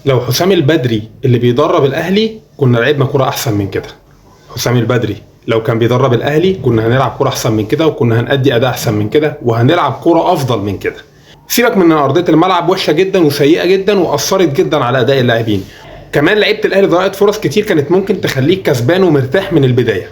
لو حسام البدري اللي بيدرب الاهلي كنا لعبنا كرة احسن من كده. حسام البدري لو كان بيدرب الاهلي كنا هنلعب كرة احسن من كده، وكنا هنأدي اداء احسن من كده، وهنلعب كرة افضل من كده. سيبك من ان ارضيه الملعب وحشه جدا وسيئه جدا واثرت جدا على اداء اللاعبين. كمان لعيبه الاهلي ضيعت فرص كتير كانت ممكن تخليك كسبان ومرتاح من البدايه.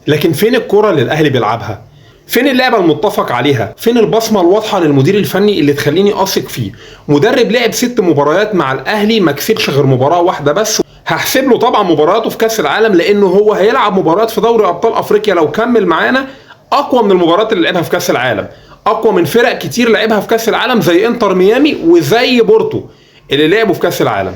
لكن فين الكرة اللي الاهلي بيلعبها؟ فين اللعبه المتفق عليها؟ فين البصمه الواضحه للمدير الفني اللي تخليني اثق فيه؟ مدرب لعب 6 مباريات مع الاهلي ما كسبش غير مباراه واحده بس. هحسب له طبعا مباراته في كاس العالم، لانه هو هيلعب مباريات في دوري ابطال افريقيا لو كمل معانا اقوى من المباريات اللي لعبها في كاس العالم، اقوى من فرق كتير لعبها في كاس العالم زي انتر ميامي وزي بورتو اللي لعبوا في كاس العالم.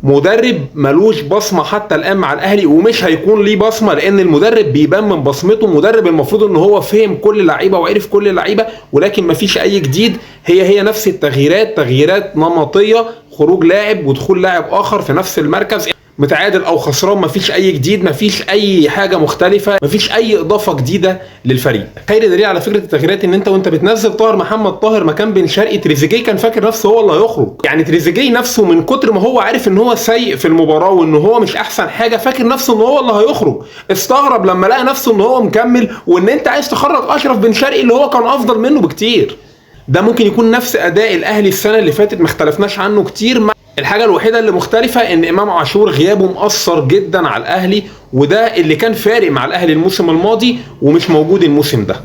مدرب ملوش بصمه حتى الان مع الاهلي، ومش هيكون ليه بصمه، لان المدرب بيبان من بصمته. مدرب المفروض ان هو فهم كل لعيبه وعرف كل لعيبه، ولكن مفيش اي جديد. هي نفس التغييرات، تغييرات نمطيه، خروج لاعب ودخول لاعب اخر في نفس المركز، متعادل او خسران، مفيش اي جديد، مفيش اي حاجه مختلفه، مفيش اي اضافه جديده للفريق. خير دليل على فكره التغييرات ان انت وانت بتنزل طاهر محمد طاهر مكان بن شرقي، تريزيجيه كان فاكر نفسه هو اللي هيخرج. يعني تريزيجيه نفسه من كتر ما هو عارف ان هو سيء في المباراه وان هو مش احسن حاجه، فاكر نفسه ان هو اللي هيخرج. استغرب لما لقى نفسه ان هو مكمل، وان انت عايز تخرج اشرف بن شرقي اللي هو كان افضل منه بكتير. ده ممكن يكون نفس اداء الاهلي السنه اللي فاتت، ما اختلفناش عنه كتير. الحاجة الوحيدة اللي مختلفة ان امام عاشور غيابه مؤثر جدا على الاهلي، وده اللي كان فارق مع الاهلي الموسم الماضي ومش موجود الموسم ده.